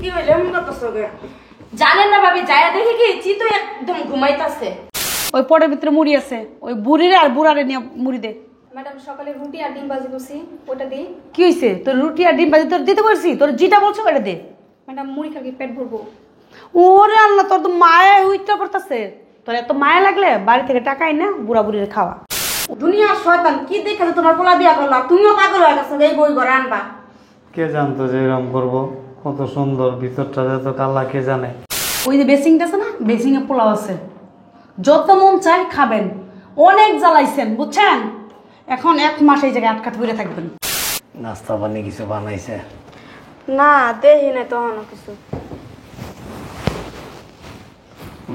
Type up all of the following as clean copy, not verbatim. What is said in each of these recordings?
কি হইলো এমন করতেছো গে? জানেন না ভাবি, যায়া দেখি কি চিতো একদম ঘুমাইতাছে। ওই পটের ভিতরে মুড়ি আছে, ওই বুড়িরে আর বুড়ারে নিয়ে মুড়ি দে। ম্যাডাম সকালে রুটি আর ডিম ভাজি করছি, ওটা দিই। কি হইছে? তোর রুটি আর ডিম ভাজি তোর দিতে বলছি, তোর যেটা বলছো ওটা দে। ম্যাডাম মুড়ি খাবি, পেট ভরবো। ওরে আল্লাহ, তোর তো মায়া উইটা পড়তাছে। তোর এত মায়া লাগলে বাড়ি থেকে টাকা আইনা বুড়া বুড়িরে খাওয়া। দুনিয়ার শয়তান কি দেখে তোমার পোলা বিয়া করলা? তুমিও পাগল হয়ে গেছো এই বই ঘরে আনবা। কে জানতো যে এরকম করবো? কত সুন্দর ভিতরটা, এত কালা, কে জানে। ওই যে বেসিংটা আছে না, বেসিংয়ে পোলাও আছে, যত মন চাই খাবেন। অনেক জ্বালাইছেন বুঝছেন, এখন 1 মাস এই জায়গায় আটকাতে পড়ে থাকবেন। নাস্তা পানি কিছু বানাইছে? না দেখি না তখন কিছু।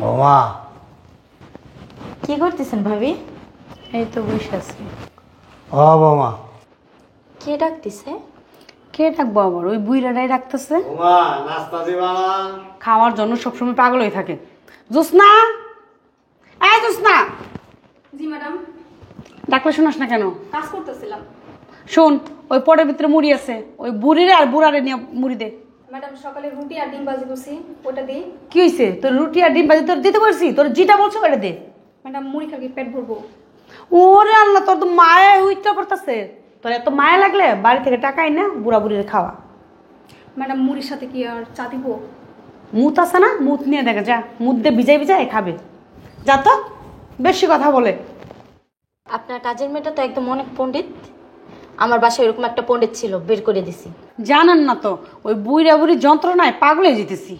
বৌমা, কি করতেছেন ভাবি? এই তো বসে আছি। ও বৌমা। কে ডাকতেছে? কে ডাকবো আবার? ওই বুইরাটাই ডাকতেছে। বৌমা নাস্তা দিবা না? খাওয়ার জন্য সবসময় পাগল হয়ে থাকে। জোসনা, এই জোসনা। জি ম্যাডাম। ডাকলে শোনাস না কেন? কাজ করতেছিলাম। শোন, ওই পটের ভিতরে মুড়ি আছে, ওই বুড়িরে আর বুড়ারে নিয়ে মুড়ি দে। ম্যাডাম সকালে রুটি আর ডিম ভাজি করছি, ওটা দিই। কি হয়েছে? তোর রুটি আর ডিম ভাজি তোর দিতে বলছি, তোর যেটা বলছো ওটা দে। ম্যাডাম মুড়ি খাবি, পেট ভরবো। ওরে আল্লাহ, তোর তো মায়া উইটা পড়তাছে। তোর এত মায়া লাগলে বাড়ি থেকে টাকা আইনা বুড়া বুড়িরে খাওয়া। ম্যাডাম মুড়ির সাথে কি আর চা দিব? মুত আছে না, মুত নিয়ে দেখা যা, মুত দিয়ে ভিজাই ভিজাই খাবে। যা তো, বেশি কথা বলে। আপনার কাজের মেয়েটা তো একদম অনেক পণ্ডিত। আমার বাসায় এরকম একটা পণ্ডিত ছিল, বের করে দিছি। জানেন না তো, ওই বুড়া বুড়ি যন্ত্রণায় পাগলে যেতেছি।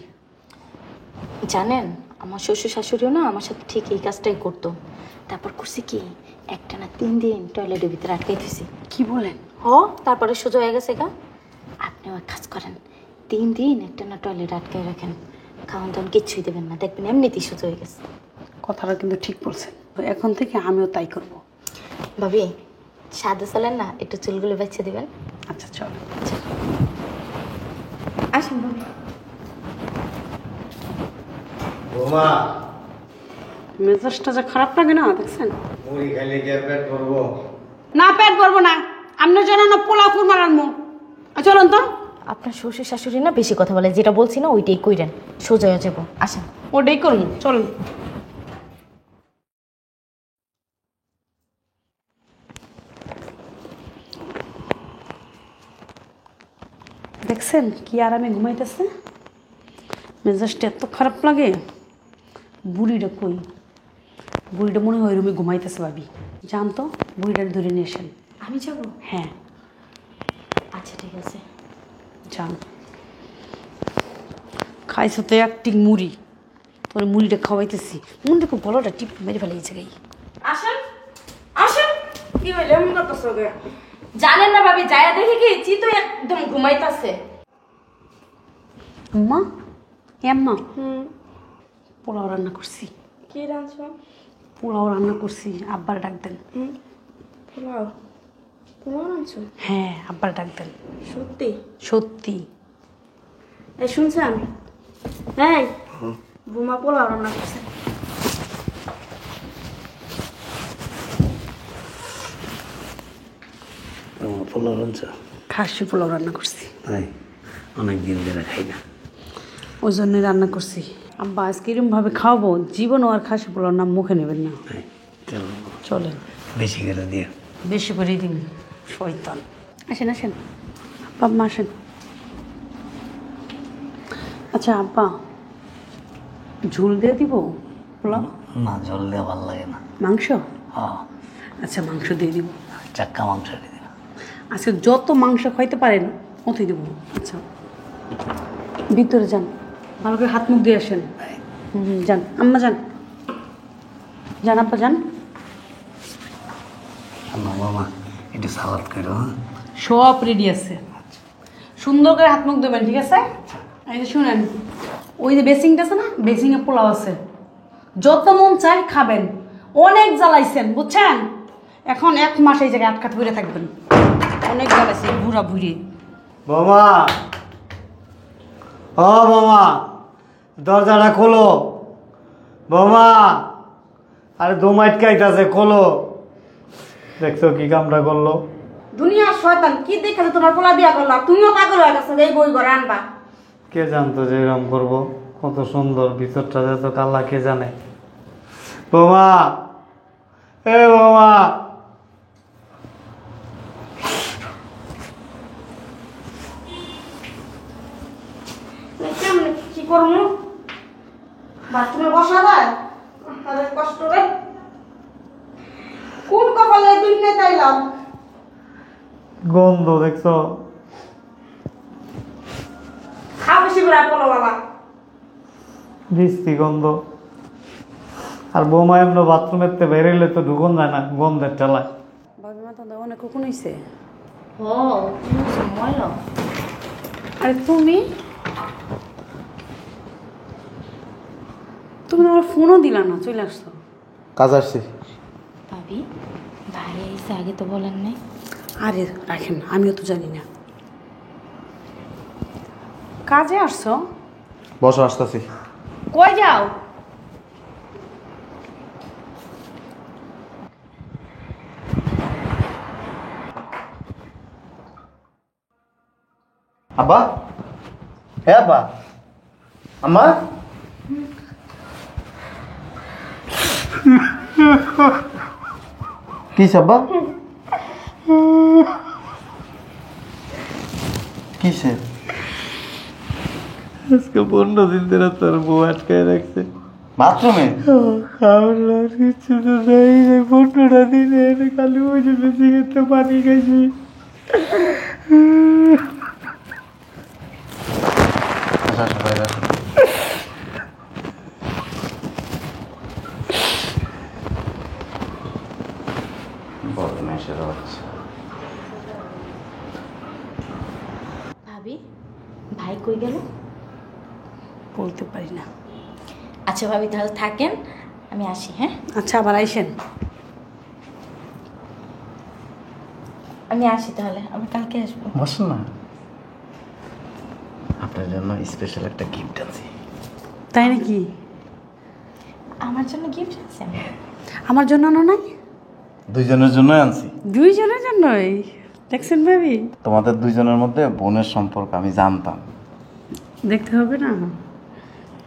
জানেন আমার শ্বশুর শাশুড়িও না আমার সাথে ঠিক এই কাজটাই করতো। তারপর করছি কি, একটানা 3 দিন টয়লেটের ভিতরে আটকাই দিছি। কি বলেন? তারপরে সোজা হয়ে গেছে গা। আপনিও এক কাজ করেন, 3 দিন একটানা টয়লেট আটকাই রাখেন, খাওয়ান দাওয়ান কিচ্ছুই দেবেন না, দেখবেন এমনিতেই সোজা হয়ে গেছে। কথাটা কিন্তু ঠিক বলছেন, এখন থেকে আমিও তাই করব। ভাবি সাদা চলেন না, একটু চুলগুলো বেছে দিবেন। আচ্ছা চল। আসেন ভাবি। বৌমা, মেজাজটা যা খারাপ লাগে না, দেখছেন? মুড়ি খাইলে কি আর পেট ভরবো? না, পেট ভরবো না। আপনি জানো না পোলাও কুরমা রান্নু। চলুন তো। আপনার শ্বশুর শাশুড়ি না বেশি কথা বলে, যেটা বলছি না ওইটাই কইরেন, সোজা হয়ে যাবো। আসেন। ওটাই করুন, চলুন। দেখছেন কি আরামে ঘুমাইতেছে? মেজাজটা এত খারাপ লাগে। বুড়িটা কই? বুড়িটা মনে হয় রুমে ঘুমাইতেছে। ভাবি যান তো, বুড়িটার ধরে নিয়ে আসেন। আমি যাবো? হ্যাঁ আচ্ছা ঠিক আছে, যান। খাইছো তো একটি মুড়ি, তোর মুড়িটা খাওয়াইতেছি। মন দেখো গলাটা টিপ মেরে ফেলেছে গাই। আসেন আসেন। কি হইলো এমন করতেছো গে? জানেন না ভাবি, যায়া দেখি কি চিতো একদম ঘুমাইতাছে। আম্মা, আম্মা, পোলাও রান্না করছি। কি রাঁধছো? পোলাও রান্না করছি, আব্বার ডাক দেন। পোলাও? পোলাও রাঁধছো? হ্যাঁ, আব্বার ডাক দেন। সত্যি? সত্যি। এই শুনছেন? এই বুমা পোলাও রান্না করছে। পোলাও রাঁধছ? খাসি পোলাও রান্না করছি। অনেক দিন ধরে খাই না, ওই জন্যই রান্না করছি। আব্বা আজকে এরকমভাবে খাওয়াবো, জীবনও আর খাসি পোলাওর নাম মুখে নেবেন না। চলেন। বেশি করে দিয়ে। বেশি করে দিন। শয়তান। আসেন আসেন, আব্বা আম্মা আসেন। আচ্ছা আব্বা, ঝোল দিয়ে দিব পোলাও? না, ঝোল দিয়ে ভালো লাগে না। মাংস? হ্যাঁ। আচ্ছা মাংস দিয়ে দিব। চাক্কা মাংস দিয়ে দিন। আজকে যত মাংস খাইতে পারেন অতই দেবো। আচ্ছা ভিতরে যান, ভালো করে হাত মুখ দিয়ে আসেন। যান আম্মা, যান যান আব্বা যান। মামা একটু সালাদ করো। সব রেডি আছে, সুন্দর করে হাত মুখ দেবেন, ঠিক আছে? এই যে শুনেন, ওই যে বেসিংটা আছে না, বেসিংয়ে পোলাও আছে, যত মন চাই খাবেন। অনেক জ্বালাইছেন বুঝছেন, এখন 1 মাস এই জায়গায় আটকাতে পড়ে থাকবেন। অনেক জ্বালাইছে বুড়া বুড়ি। বৌমা, ও বৌমা, দরজাটা খোলো। বৌমা, আরে দম আটকাইতেছে, খোলো। দেখছো কি কামটা করলো? দুনিয়ার শয়তান কি দেখে তোমার পোলা বিয়া করলা? তুমিও পাগল হয়ে গেছো এই বই ঘরে আনবা। কে জানতো যে এরকম করবো? কত সুন্দর ভিতরটা যে এত কালা, কে জানে? বৌমা, এ বৌমা, কেমন কি করবো? বাথরুমে বসা যায়? তাদের কষ্ট রে। কোন কপালে দুনিয়া তাইলাম? গন্ধ দেখছো? খাও বেশি করে আপলো বাবা। বৃষ্টি গন্ধ। আর বৌমা এমন বাথরুমের তে বেরোলে তো ঢুকন যায় না গন্ধের ঠেলায়। ভাবি মাথা দাও, অনেক কখন হয়েছে? ও ময়লা। আরে তুমি তুমি তো আমার ফোনও দিলা না, চলে আসছো। কাজ আসছি। ভাবি, ভাই এসে আগে তো বলেন নাই। আরে রাখেন, আমিও তো জানি না। কাজে আসছো? বসো, আসতেছি। কই যাও? আব্বা, হে আব্বা, আম্মা, কি আব্বা? কিসে? আজকে 15 দিন ধরে তোর বউ আটকায় রাখছে বাথরুমে। খাওয়ার কিছু তো নেই। 15টা দিনে খালি ওই যে বেশি খেতে পানি খাইছি। আসো, আসো, বাইরে আসো। বদমাইশের বাচ্চা। ভাবি, ভাই কই গেল? বলতে পারি না। আচ্ছা ভাবি, তাহলে থাকেন, আমি আসি। হ্যাঁ, আচ্ছা, আবার আইসেন। আমি আসি তাহলে, আমি কালকে আসবো। বসুন না, আপনার জন্য স্পেশাল একটা গিফট আছে। তাই নাকি? আমার জন্য গিফট আছে? আমার জন্য আনো নাই? দুইজনের জন্য আনছি। দুইজনের জন্যই? দেখছেন ভাবি, তোমাদের দুইজনের মধ্যে বোনের সম্পর্ক আমি জানতাম। দেখতে হবে না?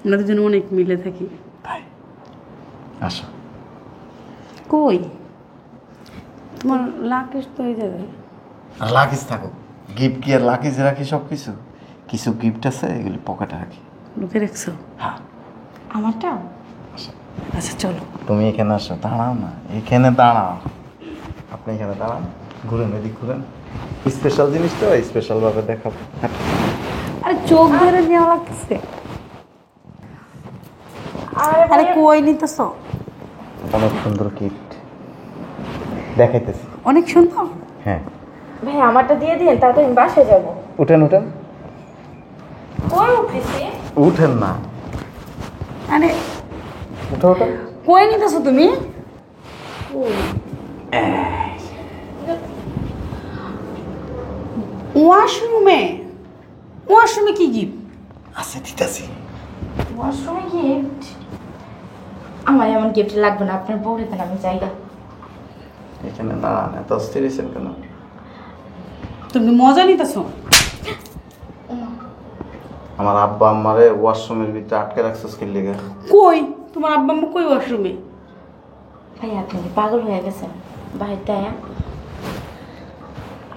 আমরা দুজন অনেক মিলে থাকি। তাই আসো। কই তোমার লাকেশ তো হয়ে যাবে। আর লাকিজ থাকুক, গিফট কি আর লাকিজ রাখি? সব কিছু কিছু গিফট আছে, এগুলি পকেটে রাখি। লুকে রাখছো? হ্যাঁ। আমারটাও? আচ্ছা চলো। তুমি এখানে আসো, দাঁড়াও না, এখানে দাঁড়াও। আপনি এখানে দাঁড়ান, ঘুরেন, এদিক ঘুরেন। স্পেশাল জিনিস তো, স্পেশালভাবে দেখাবো। হ্যাঁ। আরে চোখ ধরে নেওয়া লাগতেছে। আরে কই নিতেছ? অনেক সুন্দর গিফট দেখাইতেছি। অনেক সুন্দর। হ্যাঁ, ভাই আমারটা দিয়ে দিন, তারপর আমি বাসায় যাবো। উঠেন উঠেন। কই উঠেছি? উঠেন না, আরে উঠো উঠো। কই নিতেছ তুমি? ওয়াশরুমে? ওয়াশরুমে কি গিফট? আছে, দিতেছি। ওয়াশরুমে গিফট? আমার এমন গিফট লাগবে না, আপনার বউরে দেন, আমি চাই না। এখানে দাঁড়ান, এত অস্থির হয়েছেন কেন? তুমি মজা নিতেছ? আমার আব্বা আম্মারে ওয়াশরুমের ভিতরে আটকে রাখছিস কি লেগে? কই তোমার আব্বা আম্মা কই ওয়াশরুমে? ভাই আপনি কি পাগল হয়ে গেছেন? বাড়িতে আয়া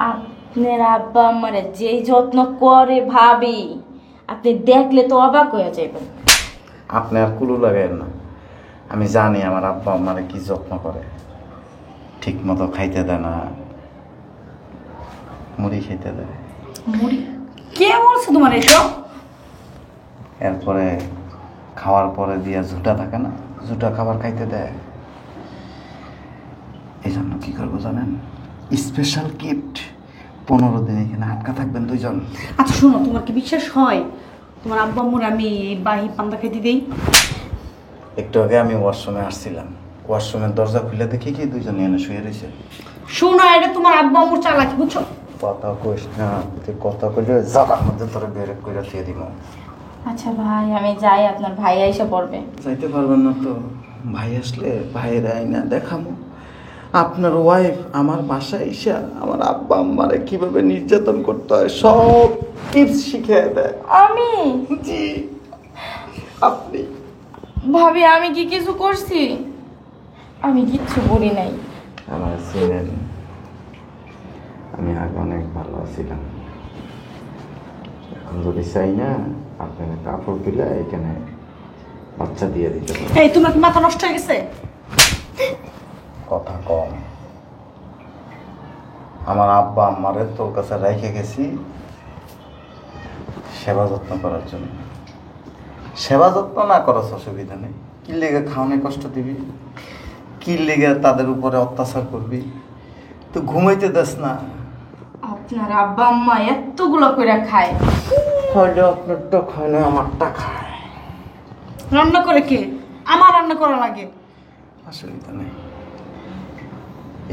আপনার আব্বা আমারে যেই যত্ন করে ভাবি, আপনি দেখলে তো অবাক হয়ে যাবেন। আপনি আর কুলু লাগাইন না। আমি জানি আমার আব্বা আম্মারে কি যত্ন করে। ঠিক মতো খাইতে দেয় না, মুড়ি খাইতে দেয়। মুড়ি? কে বলছো তোমার এসব? এরপরে খাওয়ার পরে দিয়া ঝুটা থাকে না, ঝুটা খাবার খাইতে দেয়। এই জন্য কি করবো জানেন? Special gift. 15 দিন এখানে আটকা থাকবেন দুইজন। আচ্ছা শোনো, তোমার কি বিশ্বাস হয় তোমার আব্বা আম্মুর আমি এই বাহি পান্তা খেতে দেই? একটু আগে আমি ওয়াশরুমে আসছিলাম, ওয়াশরুমের দরজা খুলে দেখি কি দুইজন এনে শুয়ে রয়েছে। শোনো, এটা তোমার আব্বা আম্মুর চালাকি, বুঝছো? কথা কইস না, তুই কথা কইলে জায়গার মধ্যে তোরা বের করে দিয়ে দিব। আচ্ছা ভাই আমি যাই, আপনার ভাই এসে পড়বে। যাইতে পারবেন না তো? ভাই আসলে ভাইয়ের আইনা দেখামো, আপনার ওয়াইফ আমার বাসায় এসে আমার আব্বা আম্মারে কিভাবে নির্যাতন করতে হয় সব টিপস শিখিয়ে দেয়। আমি জি আপনি ভাবি আমি কি কিছু করছি? আমি কিচ্ছু বলি নাই। আমার ছিলেন, আমি আগে অনেক ভালো ছিলাম। এখন যদি চাই না আপনাকে কাপড় দিলে এখানে বাচ্চা দিয়ে দিতে পারে। এই তোমার কি মাথা নষ্ট হয়ে গেছে? কথা কম। আমার আব্বা আম্মারে তোর কাছে রেখে গেছি সেবা যত্ন করার জন্য। সেবা যত্ন না করার অসুবিধা নেই, কি লেগে খাওয়ানো কষ্ট দিবি, কি লেগে তাদের উপরে অত্যাচার করবি, তো ঘুমাইতে দেস না। আপনার আব্বা আম্মা এতগুলো করে খায়, হয়তো আপনারটা খায় না, আমারটা খায়। রান্না করে কে? আমার রান্না করা লাগে। অসুবিধা নেই,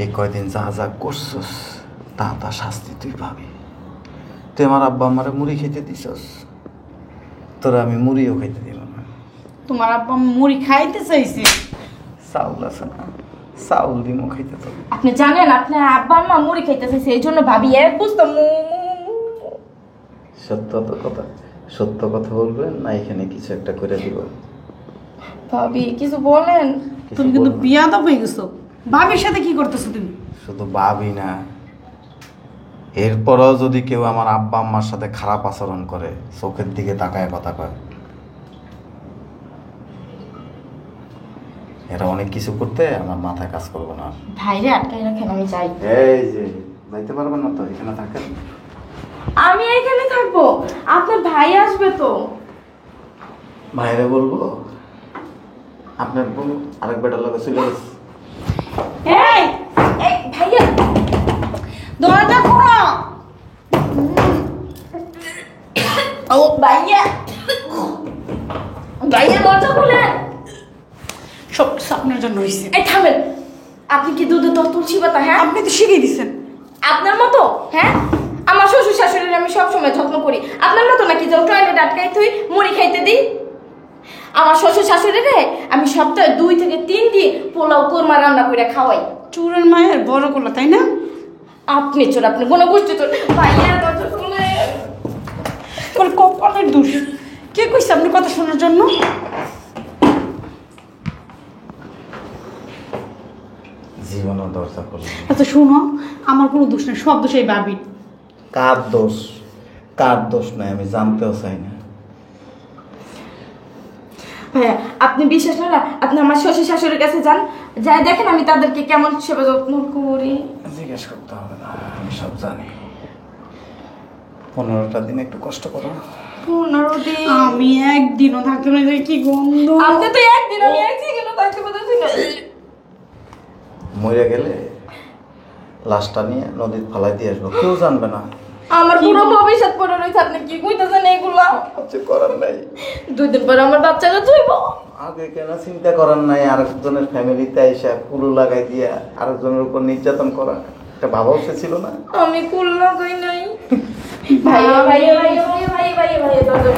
এই কয়দিন যা যা করছস তা তা শাস্তি তুই পাবি। তুই আমার আব্বা আমারে মুড়ি খেতে দিছস, তোরা আমি মুড়িও খাইতে দিব না। তোমার আব্বা মুড়ি খাইতে চাইছে। চাউল আছে না, চাউল দিমও খাইতে তো। আপনি জানেন আপনার আব্বা আম্মা মুড়ি খাইতে চাইছে, এই জন্য ভাবি এক বুঝতো সত্য তো কথা, সত্য কথা বলবেন না এখানে কিছু একটা করে দিব। ভাবি কিছু বলেন। তুমি কিন্তু বিয়াদব হয়ে গেছো। ভাবির সাথে কি করতেছো তুমি? শুধু ভাবি না, এরপরও যদি কেউ আমার আব্বা আম্মার সাথে খারাপ আচরণ করে, চোখের দিকে তাকায় কথা কয়, এরা অনেক কিছু করতে আমার মাথায় কাজ করবো না। ভাইরে আটকাই রাখেন, আমি যাই। এই যে যাইতে পারবেন না তো, এখানে থাকেন। আমি এখানে থাকবো, আপনার ভাই আসবে তো। বাইরে বলবো আপনার বোন আরেক বেটার লোকে চলে গেছে। এই এই ভাইয়া দরজা খোলো। ও ভাইয়া, ভাইয়া দরজা খুলেন। সব আপনার জন্য হয়েছে। এই থামেন, আপনি কি দুধে তো তুলসী পাতা? হ্যাঁ আপনি তো শিখিয়ে দিচ্ছেন। আপনার মতো? হ্যাঁ আমার শ্বশুর শাশুড়ির আমি সবসময় যত্ন করি। আপনার মতো নাকি যে টয়লেট আটকাই তুই মুড়ি খাইতে দিই? আমার শ্বশুর শাশুড়িরে আমি সপ্তাহে 2 থেকে 3 দিন পোলাও কোরমা রান্না করে খাওয়াই। চুরের মায়ের বড় করলো, তাই না? আপনি চোর, আপনি কোনো গোষ্ঠী চোর। ভাইয়া দরজা খুলে। তোর কপালের দোষ। কে কইছে আপনি কথা শোনার জন্য? জীবনও দরজা করলো। আচ্ছা শুনো, আমার কোনো দোষ নেই, সব দোষ এই ভাবির। কার দোষ? কার দোষ নাই আমি জানতেও চাই না। ভাইয়া আপনি বিশ্বাস না, আপনি আমার শ্বশুর শাশুড়ির কাছে যান, যাই দেখেন আমি তাদেরকে কেমন সেবা যত্ন করি। জিজ্ঞেস করতে হবে না, আমি সব জানি। 15টা দিন একটু কষ্ট করো। 15 দিন? আমি একদিনও থাকতে না, কি গন্ধ। আপনি তো একদিন, আমি একদিন কেন থাকতে পারতেছি না। মরে গেলে লাশটা নিয়ে নদীর ফালাই দিয়ে আসবো, কেউ জানবে না। আমার পুরো ভবিষ্যৎ পড়ে রয়েছে, আপনি কি কইতেছেন এগুলা? কিছু করার নাই। 2 দিন পরে আমার বাচ্চারা ধুইব। আগে কেন চিন্তা করার নাই? আরেকজনের ফ্যামিলিতে এসে কুলু লাগাই দিয়া আরেকজনের উপর নির্যাতন করা, এটা ভাবা উচিত ছিল না? আমি কুল লাগাই নাই। ভাইয়া ভাইয়া ভাইয়া ভাইয়া ভাইয়া ভাইয়া ভাইয়া দরজা